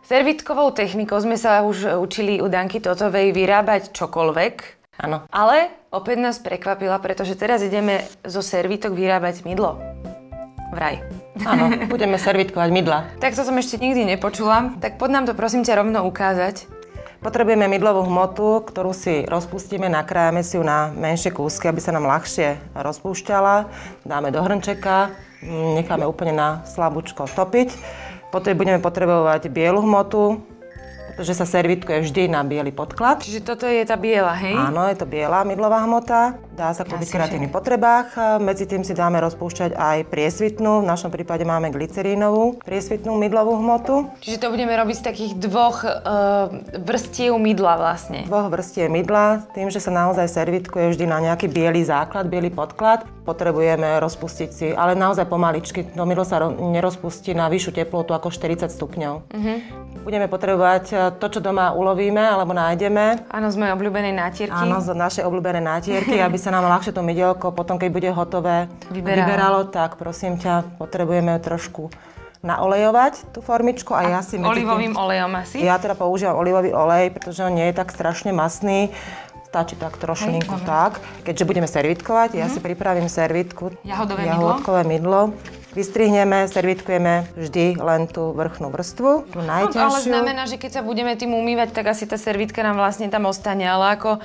Servitkovou technikou sme sa už učili u Danky Totovej vyrábať čokoľvek. Áno. Ale opäť nás prekvapila, pretože teraz ideme zo servitok vyrábať mydlo. Vraj. Áno, budeme servitkovať mydla. Tak to som ešte nikdy nepočula. Tak poď nám to prosím ťa rovno ukázať. Potrebujeme mydlovú hmotu, ktorú si rozpustíme, nakrájame si ju na menšie kúsky, aby sa nám ľahšie rozpúšťala. Dáme do hrnčeka, necháme úplne na slabúčko topiť. Potom budeme potrebovať bielu hmotu, pretože sa servitkuje vždy na biely podklad. Čiže toto je tá biela, hej? Áno, je to biela mydlová hmota. Dá sa kúpiť v kreatívnych potrebách. Medzi tým si dáme rozpúšťať aj priesvitnú. V našom prípade máme glycerínovú priesvitnú mydlovú hmotu. Čiže to budeme robiť z takých dvoch vrstiev mydla vlastne. Dvoch vrstiev mydla. Tým, že sa naozaj servitkuje vždy na nejaký biely základ, biely podklad, potrebujeme rozpustiť si, ale naozaj pomaličky. To mydlo sa nerozpustí na vyššiu teplotu ako 40 stupňov. Budeme potrebovať to, čo doma ulovíme alebo nájdeme. Áno, z mojej obľúbenej nátierky. Áno, z našej obľúbenej nátierky, aby sa nám ľahšie to mydielko potom, keď bude hotové, vyberalo, tak prosím ťa, potrebujeme trošku naolejovať tú formičku a ja si olivovým olejom asi? Ja teda používam olivový olej, pretože on nie je tak strašne masný. Stačí tak trošinku tak. Keďže budeme servitkovať, ja si pripravím servitku. Jahodkové mydlo. Vystrihneme, servitkujeme vždy len tú vrchnú vrstvu, tú najťažšiu. No, ale znamená, že keď sa budeme tým umývať, tak asi tá servitka nám vlastne tam ostane, ale ako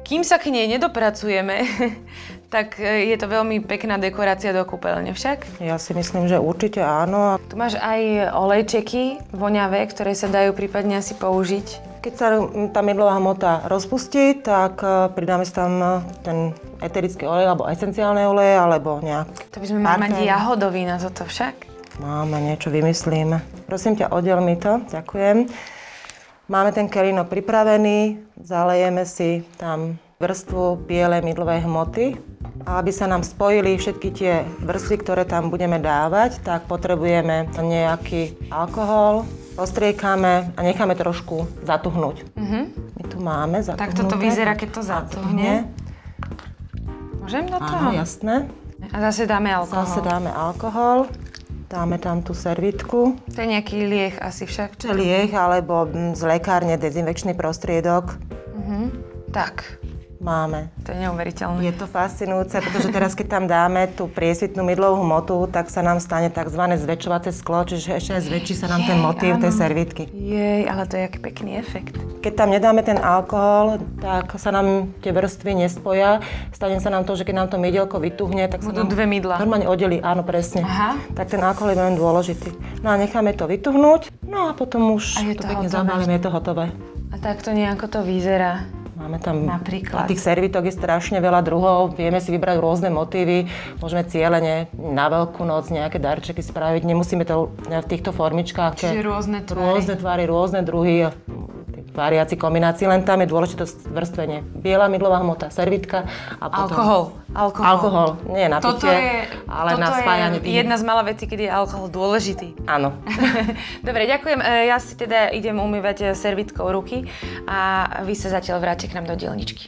kým sa k nej nedopracujeme, tak je to veľmi pekná dekorácia do kúpeľne však? Ja si myslím, že určite áno. Tu máš aj olejčeky voňavé, ktoré sa dajú prípadne asi použiť. Keď sa tá mydlová hmota rozpustí, tak pridáme si tam ten eterický olej, alebo esenciálne oleje, alebo nejak. To by sme mali mať jahodový na toto však? Máme, niečo vymyslíme. Prosím ťa, oddel mi to, ďakujem. Máme ten kelínok pripravený, zalejeme si tam vrstvu bielej mydlovej hmoty. A aby sa nám spojili všetky tie vrstvy, ktoré tam budeme dávať, tak potrebujeme nejaký alkohol, roztriekame a necháme trošku zatuhnúť. My tu máme zatuhnuté. Tak toto vyzerá, keď to zatuhne. Môžem do toho? Áno, jasné. A zase dáme alkohol. Zase dáme alkohol. Dáme tam tú servitku. To je nejaký lieh asi však? To je lieh alebo z lekárne dezinfekčný prostriedok. Tak. Máme. To je neuveriteľné. Je to fascinujúce, pretože teraz, keď tam dáme tú priesvitnú mydlovú hmotu, tak sa nám stane tzv. Zväčšovacie sklo, čiže ešte aj zväčší sa nám ten motív tej servitky. Jej, ale to je aký pekný efekt. Keď tam nedáme ten alkohol, tak sa nám tie vrstvy nespoja. Stane sa nám to, že keď nám to mydielko vytuhne, tak sa budú dve mydlá. Normálne oddelí, áno, presne. Aha. Tak ten alkohol je veľmi dôležitý. No a necháme to vytuhnúť, no a potom už to pekne zabálime, je to hotové. A takto nejako to vyzerá. Máme tam napríklad. Tých servitok je strašne veľa druhov, vieme si vybrať rôzne motívy, môžeme cielene na Veľkú noc nejaké darčeky spraviť, nemusíme to v týchto formičkách. Čiže rôzne tvary. Rôzne tvary, rôzne druhy, variácií, kombinácií, len tam je dôležitosť vrstvenie. Biela mydlová hmota, servitka a potom... Alkohol. Nie na pitie, ale na spájanie. Toto je jedna z mála vecí, kedy je alkohol dôležitý. Áno. Dobre, ďakujem. Ja si teda idem umývať servitkou ruky a vy sa zatiaľ vráte k nám do dielničky.